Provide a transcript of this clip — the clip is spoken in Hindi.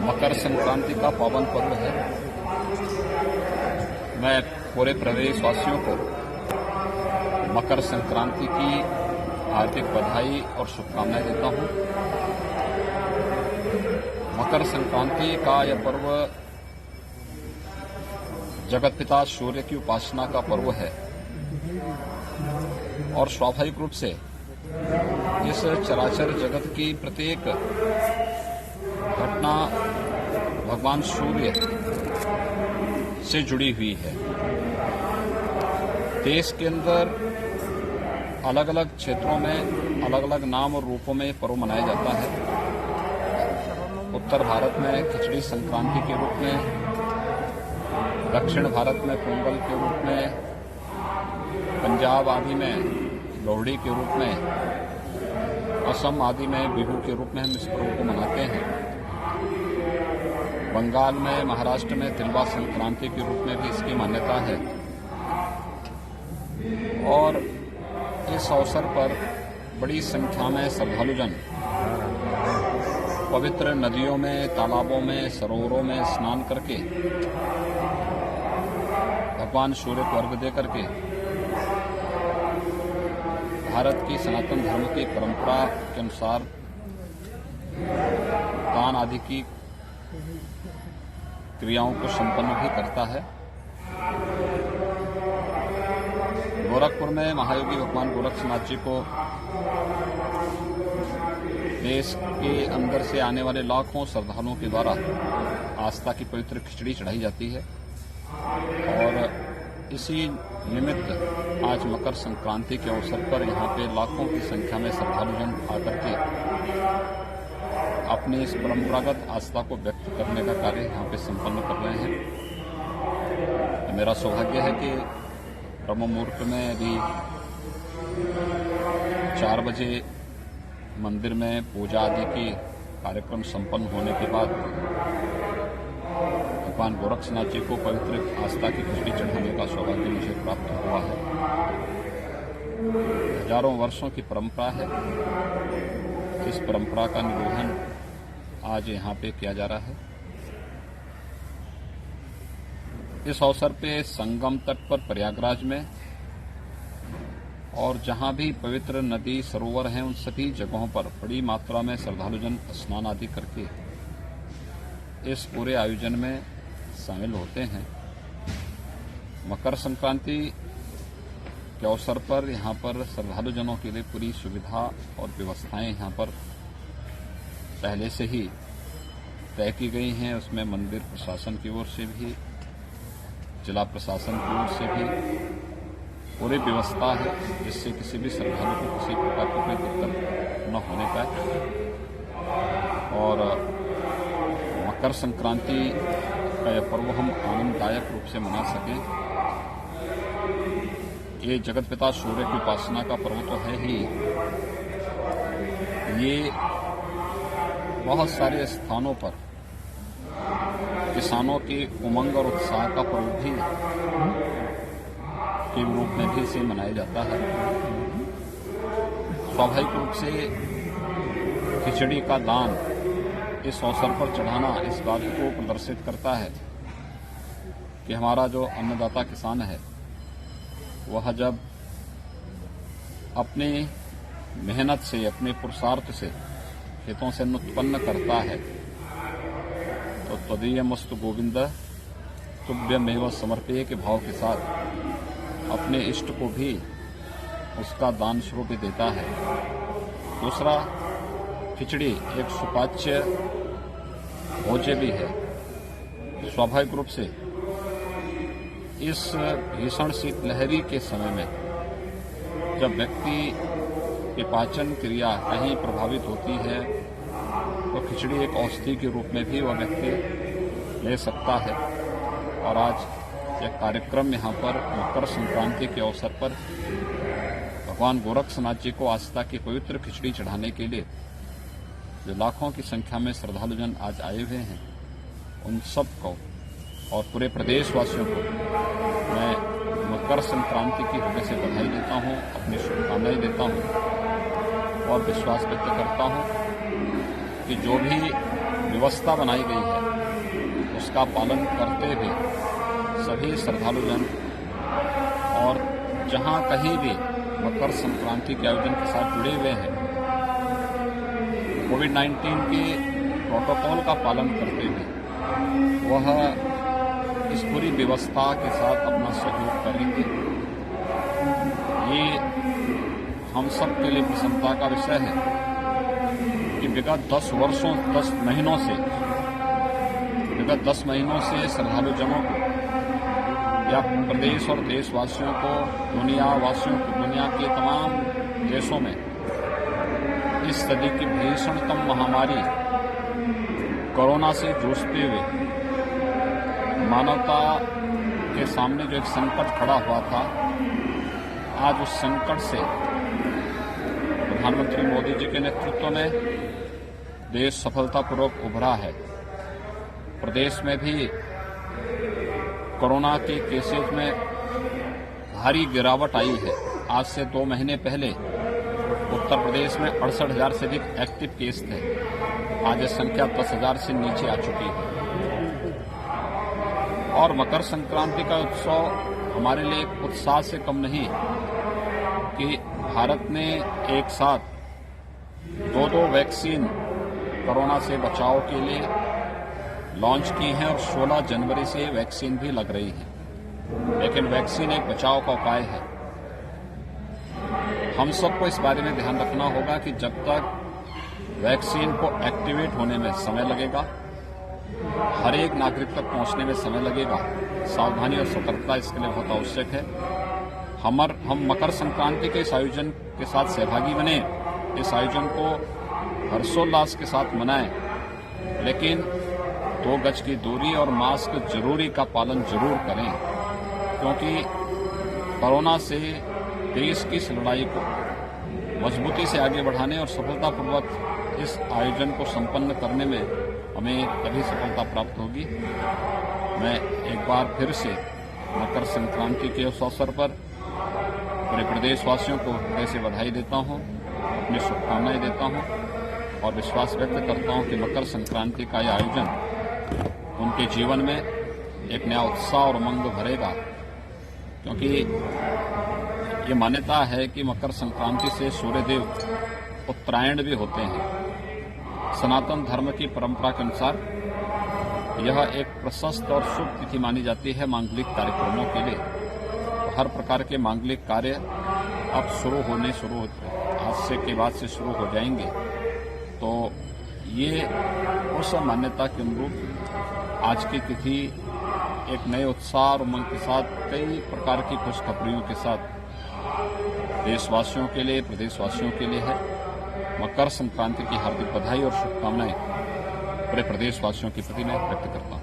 मकर संक्रांति का पावन पर्व है। मैं पूरे प्रदेशवासियों को मकर संक्रांति की हार्दिक बधाई और शुभकामनाएं देता हूं। मकर संक्रांति का यह पर्व जगतपिता सूर्य की उपासना का पर्व है और स्वाभाविक रूप से इस चराचर जगत की प्रत्येक घटना भगवान सूर्य से जुड़ी हुई है। देश के अंदर अलग अलग क्षेत्रों में अलग अलग नाम और रूपों में पर्व मनाया जाता है। उत्तर भारत में खिचड़ी संक्रांति के रूप में, दक्षिण भारत में पोंगल के रूप में, पंजाब आदि में लोहड़ी के रूप में, असम आदि में बिहू के रूप में हम इस पर्व को मनाते हैं। बंगाल में, महाराष्ट्र में तिलवा संक्रांति के रूप में भी इसकी मान्यता है और इस अवसर पर बड़ी संख्या में श्रद्धालुजन पवित्र नदियों में, तालाबों में, सरोवरों में स्नान करके भगवान सूर्य को अर्घ्य दे करके भारत की सनातन धर्म की परंपरा के अनुसार दान आदि की क्रियाओं को संपन्न भी करता है। गोरखपुर में महायोगी भगवान गोरक्षनाथ जी को देश के अंदर से आने वाले लाखों श्रद्धालुओं के द्वारा आस्था की पवित्र खिचड़ी चढ़ाई जाती है और इसी निमित्त आज मकर संक्रांति के अवसर पर यहाँ पे लाखों की संख्या में श्रद्धालुजन आकर के अपनी इस परंपरागत आस्था को व्यक्त करने का कार्य यहाँ पे संपन्न कर रहे हैं। तो मेरा सौभाग्य है कि ब्रह्म मुहूर्त में अभी 4 बजे मंदिर में पूजा आदि की कार्यक्रम संपन्न होने के बाद भगवान गोरक्षनाथ जी को पवित्र आस्था की खिचड़ी चढ़ाने का सौभाग्य मुझे प्राप्त हुआ है। हजारों वर्षों की परंपरा है। इस परंपरा का निर्वहन आज यहाँ पे किया जा रहा है। इस अवसर पे संगम तट पर प्रयागराज में और जहां भी पवित्र नदी सरोवर हैं उन सभी जगहों पर बड़ी मात्रा में श्रद्धालुजन स्नान आदि करके इस पूरे आयोजन में शामिल होते हैं। मकर संक्रांति के अवसर पर यहाँ पर श्रद्धालुजनों के लिए पूरी सुविधा और व्यवस्थाएं यहाँ पर पहले से ही तय की गई हैं। उसमें मंदिर प्रशासन की ओर से भी, जिला प्रशासन की ओर से भी पूरी व्यवस्था है जिससे किसी भी श्रद्धालु को किसी प्रकार की कोई दिक्कत न होने पाए और मकर संक्रांति का यह पर्व हम आनंददायक रूप से मना सकें। ये जगतपिता सूर्य की उपासना का पर्व तो है ही, ये बहुत सारे स्थानों पर किसानों की उमंग और उत्साह का पर्व भी के रूप में भी इसे मनाया जाता है। स्वाभाविक रूप से खिचड़ी का दान इस अवसर पर चढ़ाना इस बात को प्रदर्शित करता है कि हमारा जो अन्नदाता किसान है वह जब अपनी मेहनत से, अपने पुरुषार्थ से खेतों से उत्पन्न करता है तो त्वदीयमस्तु गोविंद तुभ्यमेव समर्पये के भाव के साथ अपने इष्ट को भी उसका दान स्वरूप देता है। दूसरा, खिचड़ी एक सुपाच्य भोज्य भी है। स्वाभाविक रूप से इस भीषण शीतलहरी के समय में जब व्यक्ति की पाचन क्रिया कहीं प्रभावित होती है तो खिचड़ी एक औषधि के रूप में भी वह व्यक्ति ले सकता है और आज यह कार्यक्रम यहाँ पर मकर संक्रांति के अवसर पर भगवान गोरक्षनाथ जी को आस्था की पवित्र खिचड़ी चढ़ाने के लिए जो लाखों की संख्या में श्रद्धालुजन आज आए हुए हैं उन सब को और पूरे प्रदेशवासियों को मैं मकर संक्रांति की हृदय से बधाई देता हूँ, अपनी शुभकामनाएं देता हूँ और विश्वास व्यक्त करता हूँ कि जो भी व्यवस्था बनाई गई है उसका पालन करते हुए सभी श्रद्धालुजन और जहां कहीं भी मकर संक्रांति के आयोजन के साथ जुड़े हुए हैं कोविड-19 के प्रोटोकॉल का पालन करते हुए वह इस पूरी व्यवस्था के साथ अपना सहयोग करेंगे। ये हम सब के लिए प्रसन्नता का विषय है कि विगत 10 महीनों से श्रद्धालुजनों को या प्रदेश और देशवासियों को दुनिया के तमाम देशों में इस सदी की भीषणतम महामारी कोरोना से जूझते हुए मानवता के सामने जो एक संकट खड़ा हुआ था, आज उस संकट से प्रधानमंत्री मोदी जी के नेतृत्व में देश सफलतापूर्वक उभरा है। प्रदेश में भी कोरोना के केसेस में भारी गिरावट आई है। आज से 2 महीने पहले उत्तर प्रदेश में 68,000 से अधिक एक्टिव केस थे। आज यह संख्या 10,000 से नीचे आ चुकी है। और मकर संक्रांति का उत्सव हमारे लिए एक उत्साह से कम नहीं कि भारत ने एक साथ 2 वैक्सीन कोरोना से बचाव के लिए लॉन्च की हैं और 16 जनवरी से वैक्सीन भी लग रही है। लेकिन वैक्सीन एक बचाव का उपाय है। हम सबको इस बारे में ध्यान रखना होगा कि जब तक वैक्सीन को एक्टिवेट होने में समय लगेगा, हर एक नागरिक तक पहुंचने में समय लगेगा, सावधानी और सतर्कता इसके लिए बहुत आवश्यक है। हम मकर संक्रांति के इस आयोजन के साथ सहभागी बने, इस आयोजन को हर्षोल्लास के साथ मनाएं, लेकिन 2 गज की दूरी और मास्क जरूरी का पालन जरूर करें, क्योंकि कोरोना से देश की इस लड़ाई को मजबूती से आगे बढ़ाने और सफलतापूर्वक इस आयोजन को संपन्न करने में हमें तभी सफलता प्राप्त होगी। मैं एक बार फिर से मकर संक्रांति के उस अवसर पर पूरे प्रदेशवासियों को हृदय से बधाई देता हूं, अपनी शुभकामनाएं देता हूं और विश्वास व्यक्त करता हूं कि मकर संक्रांति का यह आयोजन उनके जीवन में एक नया उत्साह और उमंग भरेगा, क्योंकि ये मान्यता है कि मकर संक्रांति से सूर्यदेव उत्तरायण भी होते हैं। सनातन धर्म की परंपरा के अनुसार यह एक प्रशस्त और शुभ तिथि मानी जाती है मांगलिक कार्यक्रमों के लिए। तो हर प्रकार के मांगलिक कार्य अब आज से के बाद से शुरू हो जाएंगे। तो ये उस मान्यता के अनुरूप आज की तिथि एक नए उत्साह और उमंग के साथ कई प्रकार की खुशखबरियों के साथ देशवासियों के लिए, प्रदेशवासियों के लिए है। मकर संक्रांति की हार्दिक बधाई और शुभकामनाएं पूरे प्रदेशवासियों के प्रति मैं व्यक्त करता हूं।